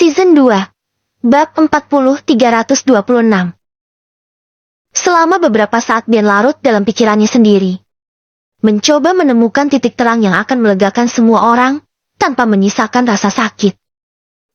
Season 2, Bab 40-326. Selama beberapa saat Bian larut dalam pikirannya sendiri. Mencoba menemukan titik terang yang akan melegakan semua orang, tanpa menyisakan rasa sakit.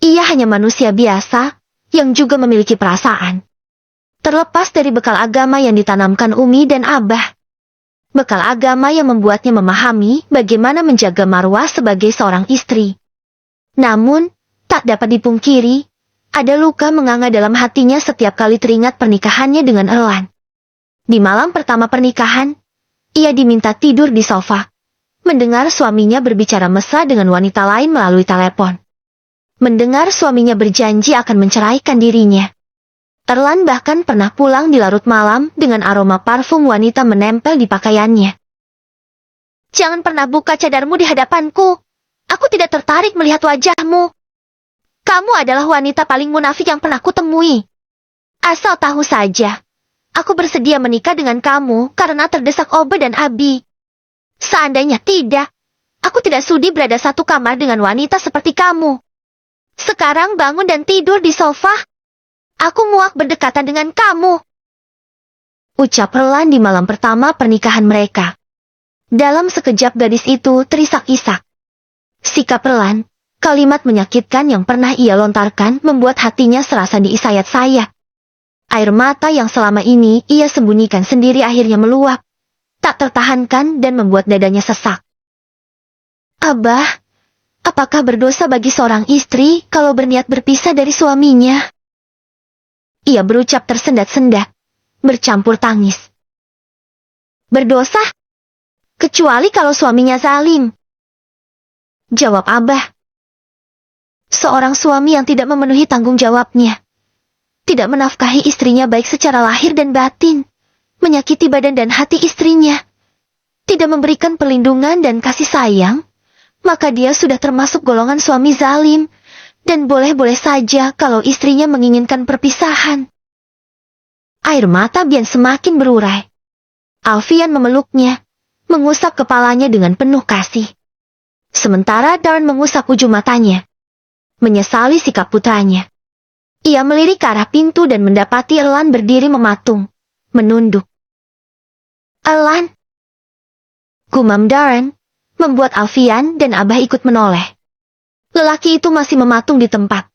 Ia hanya manusia biasa, yang juga memiliki perasaan. Terlepas dari bekal agama yang ditanamkan Umi dan Abah. Bekal agama yang membuatnya memahami bagaimana menjaga marwah sebagai seorang istri. Namun, tak dapat dipungkiri, ada luka menganga dalam hatinya setiap kali teringat pernikahannya dengan Erlan. Di malam pertama pernikahan, ia diminta tidur di sofa, mendengar suaminya berbicara mesra dengan wanita lain melalui telepon. Mendengar suaminya berjanji akan menceraikan dirinya. Erlan bahkan pernah pulang di larut malam dengan aroma parfum wanita menempel di pakaiannya. "Jangan pernah buka cadarmu di hadapanku. Aku tidak tertarik melihat wajahmu. Kamu adalah wanita paling munafik yang pernah kutemui. Asal tahu saja, aku bersedia menikah dengan kamu karena terdesak Obe dan Abi. Seandainya tidak, aku tidak sudi berada satu kamar dengan wanita seperti kamu. Sekarang bangun dan tidur di sofa. Aku muak berdekatan dengan kamu," ucap Erlan di malam pertama pernikahan mereka. Dalam sekejap gadis itu terisak-isak. Sikap Erlan, kalimat menyakitkan yang pernah ia lontarkan membuat hatinya serasa diisayat-sayat. Air mata yang selama ini ia sembunyikan sendiri akhirnya meluap, tak tertahankan dan membuat dadanya sesak. "Abah, apakah berdosa bagi seorang istri kalau berniat berpisah dari suaminya?" Ia berucap tersendat-sendat, bercampur tangis. "Berdosa? Kecuali kalau suaminya zalim," jawab Abah. Seorang suami yang tidak memenuhi tanggung jawabnya. Tidak menafkahi istrinya baik secara lahir dan batin. Menyakiti badan dan hati istrinya. Tidak memberikan perlindungan dan kasih sayang. Maka dia sudah termasuk golongan suami zalim. Dan boleh-boleh saja kalau istrinya menginginkan perpisahan. Air mata Bian semakin berurai. Alfian memeluknya. Mengusap kepalanya dengan penuh kasih. Sementara Darren mengusap ujung matanya. Menyesali sikap putranya. Ia melirik ke arah pintu dan mendapati Erlan berdiri mematung, menunduk. "Erlan," gumam Darren, membuat Alfian dan Abah ikut menoleh. Lelaki itu masih mematung di tempat,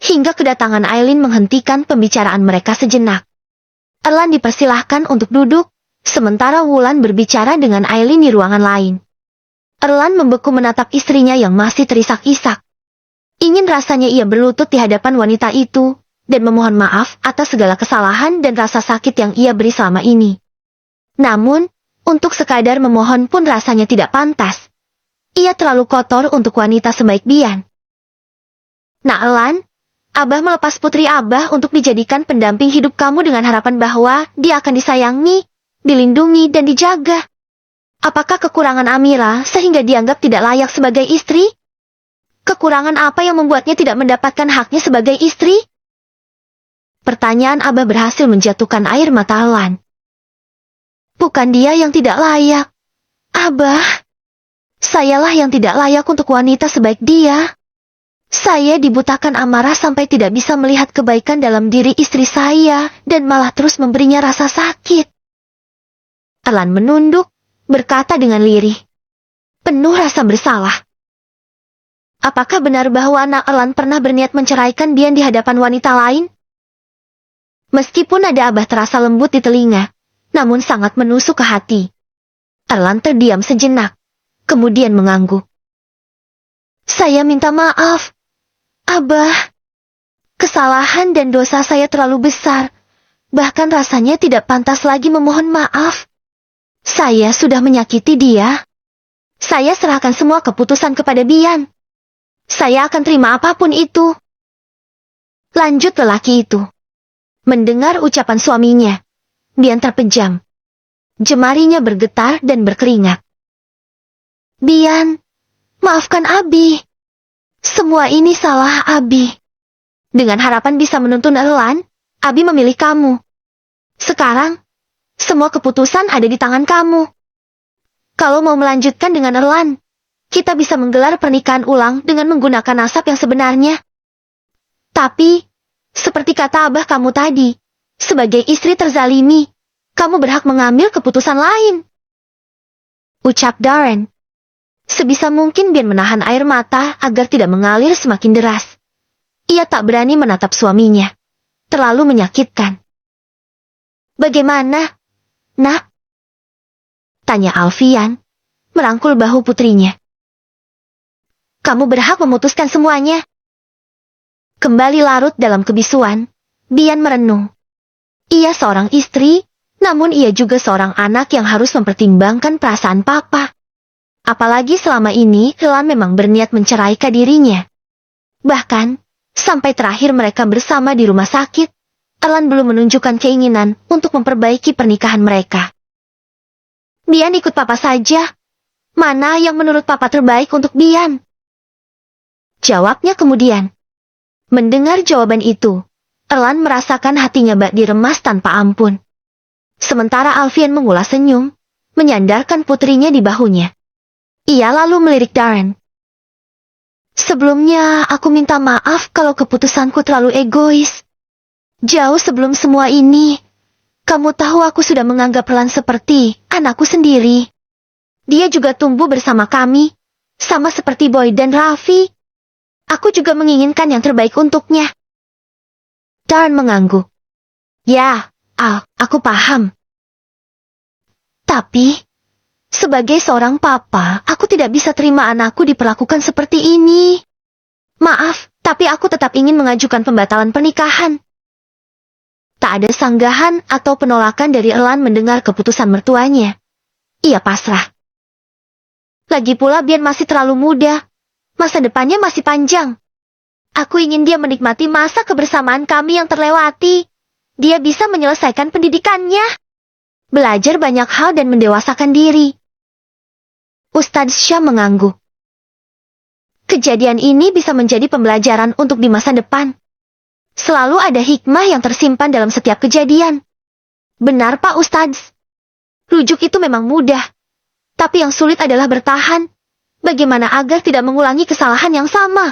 hingga kedatangan Aileen menghentikan pembicaraan mereka sejenak. Erlan dipersilahkan untuk duduk, sementara Wulan berbicara dengan Aileen di ruangan lain. Erlan membeku menatap istrinya yang masih terisak-isak. Ingin rasanya ia berlutut di hadapan wanita itu, dan memohon maaf atas segala kesalahan dan rasa sakit yang ia beri selama ini. Namun, untuk sekadar memohon pun rasanya tidak pantas. Ia terlalu kotor untuk wanita sebaik Bian. "Nak Erlan, Abah melepas putri Abah untuk dijadikan pendamping hidup kamu dengan harapan bahwa dia akan disayangi, dilindungi dan dijaga. Apakah kekurangan Amira sehingga dianggap tidak layak sebagai istri? Kekurangan apa yang membuatnya tidak mendapatkan haknya sebagai istri?" Pertanyaan Abah berhasil menjatuhkan air mata Erlan. "Bukan dia yang tidak layak, Abah. Sayalah yang tidak layak untuk wanita sebaik dia. Saya dibutakan amarah sampai tidak bisa melihat kebaikan dalam diri istri saya dan malah terus memberinya rasa sakit." Erlan menunduk, berkata dengan lirih, penuh rasa bersalah. Apakah benar bahwa anak Erlan pernah berniat menceraikan Bian di hadapan wanita lain? Meskipun ada Abah terasa lembut di telinga, namun sangat menusuk ke hati. Erlan terdiam sejenak, kemudian mengangguk. "Saya minta maaf, Abah. Kesalahan dan dosa saya terlalu besar. Bahkan rasanya tidak pantas lagi memohon maaf. Saya sudah menyakiti dia. Saya serahkan semua keputusan kepada Bian. Saya akan terima apapun itu," lanjut lelaki itu. Mendengar ucapan suaminya, Bian terpejam. Jemarinya bergetar dan berkeringat. "Bian, maafkan Abi. Semua ini salah Abi. Dengan harapan bisa menuntun Erlan, Abi memilih kamu. Sekarang, semua keputusan ada di tangan kamu. Kalau mau melanjutkan dengan Erlan, kita bisa menggelar pernikahan ulang dengan menggunakan nasab yang sebenarnya. Tapi, seperti kata abah kamu tadi, sebagai istri terzalimi, kamu berhak mengambil keputusan lain. Ucap Darren. Sebisa mungkin Bian menahan air mata agar tidak mengalir semakin deras. Ia tak berani menatap suaminya. Terlalu menyakitkan. Bagaimana, nak? Tanya Alfian, merangkul bahu putrinya. Kamu berhak memutuskan semuanya. Kembali larut dalam kebisuan, Bian merenung. Ia seorang istri, namun ia juga seorang anak yang harus mempertimbangkan perasaan papa. Apalagi selama ini Elan memang berniat menceraikan dirinya. Bahkan, sampai terakhir mereka bersama di rumah sakit, Elan belum menunjukkan keinginan untuk memperbaiki pernikahan mereka. Bian ikut papa saja. Mana yang menurut papa terbaik untuk Bian? Jawabnya kemudian. Mendengar jawaban itu, Elan merasakan hatinya bak diremas tanpa ampun. Sementara Alfian mengulas senyum, menyandarkan putrinya di bahunya. Ia lalu melirik Darren. Sebelumnya, aku minta maaf kalau keputusanku terlalu egois. Jauh sebelum semua ini, kamu tahu aku sudah menganggap Elan seperti anakku sendiri. Dia juga tumbuh bersama kami, sama seperti Boy dan Raffi. Aku juga menginginkan yang terbaik untuknya. Darren mengangguk. Ya, Al, aku paham. Tapi, sebagai seorang papa, aku tidak bisa terima anakku diperlakukan seperti ini. Maaf, tapi aku tetap ingin mengajukan pembatalan pernikahan. Tak ada sanggahan atau penolakan dari Elan mendengar keputusan mertuanya. Ia pasrah. Lagi pula Bian masih terlalu muda. Masa depannya masih panjang. Aku ingin dia menikmati masa kebersamaan kami yang terlewati. Dia bisa menyelesaikan pendidikannya, belajar banyak hal dan mendewasakan diri. Ustadz Syah mengangguk. Kejadian ini bisa menjadi pembelajaran untuk di masa depan. Selalu ada hikmah yang tersimpan dalam setiap kejadian. Benar Pak Ustadz. Rujuk itu memang mudah. Tapi yang sulit adalah bertahan. Bagaimana agar tidak mengulangi kesalahan yang sama?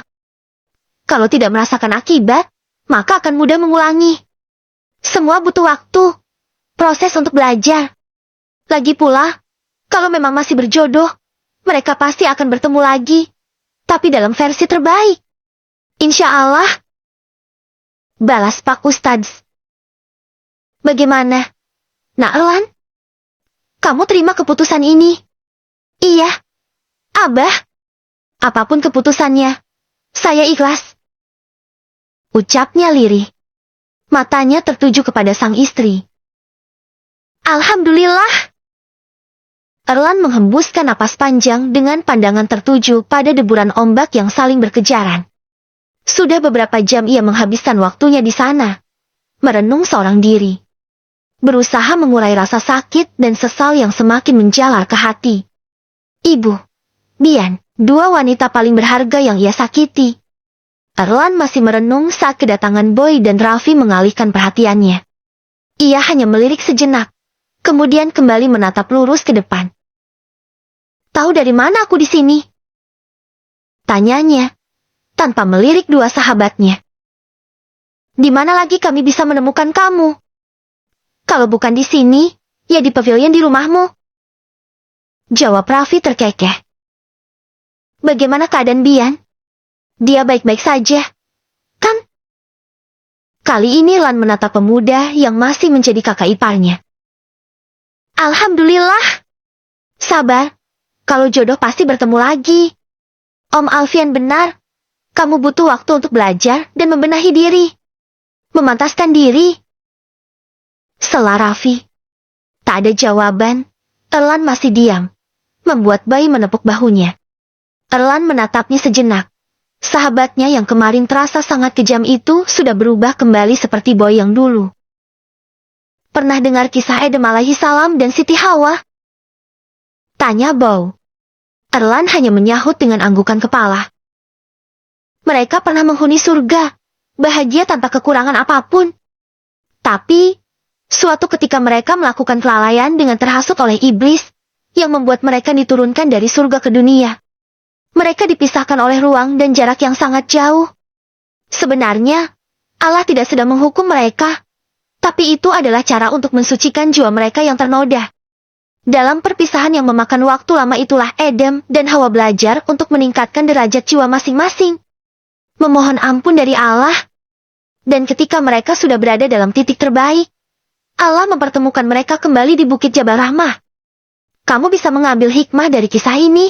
Kalau tidak merasakan akibat, maka akan mudah mengulangi. Semua butuh waktu. Proses untuk belajar. Lagi pula, kalau memang masih berjodoh, mereka pasti akan bertemu lagi. Tapi dalam versi terbaik. Insya Allah. Balas Pak Ustadz. Bagaimana? Nak Elan? Kamu terima keputusan ini? Iya. Abah? Apapun keputusannya, saya ikhlas. Ucapnya lirih. Matanya tertuju kepada sang istri. Alhamdulillah. Erlan menghembuskan napas panjang dengan pandangan tertuju pada deburan ombak yang saling berkejaran. Sudah beberapa jam ia menghabiskan waktunya di sana, merenung seorang diri. Berusaha mengurai rasa sakit dan sesal yang semakin menjalar ke hati. Ibu, Bian, dua wanita paling berharga yang ia sakiti. Erlan masih merenung saat kedatangan Boy dan Raffi mengalihkan perhatiannya. Ia hanya melirik sejenak, kemudian kembali menatap lurus ke depan. Tahu dari mana aku di sini? Tanyanya, tanpa melirik dua sahabatnya. Di mana lagi kami bisa menemukan kamu? Kalau bukan di sini, ya di pavilion di rumahmu. Jawab Raffi terkekeh. Bagaimana keadaan Bian? Dia baik-baik saja, kan? Kali ini Lan menatap pemuda yang masih menjadi kakak iparnya. Alhamdulillah. Sabar, kalau jodoh pasti bertemu lagi. Om Alfian benar. Kamu butuh waktu untuk belajar dan membenahi diri. Memantaskan diri. Sela Raffi. Tak ada jawaban. Erlan masih diam. Membuat Bayi menepuk bahunya. Erlan menatapnya sejenak. Sahabatnya yang kemarin terasa sangat kejam itu sudah berubah kembali seperti Boy yang dulu. Pernah dengar kisah Edem alaihi salam dan Siti Hawa? Tanya Bow. Erlan hanya menyahut dengan anggukan kepala. Mereka pernah menghuni surga, bahagia tanpa kekurangan apapun. Tapi, suatu ketika mereka melakukan kelalaian dengan terhasut oleh iblis, yang membuat mereka diturunkan dari surga ke dunia. Mereka dipisahkan oleh ruang dan jarak yang sangat jauh. Sebenarnya, Allah tidak sedang menghukum mereka, tapi itu adalah cara untuk mensucikan jiwa mereka yang ternoda. Dalam perpisahan yang memakan waktu lama itulah Adam dan Hawa belajar untuk meningkatkan derajat jiwa masing-masing, memohon ampun dari Allah. Dan ketika mereka sudah berada dalam titik terbaik, Allah mempertemukan mereka kembali di Bukit Jabal Rahmah. Kamu bisa mengambil hikmah dari kisah ini.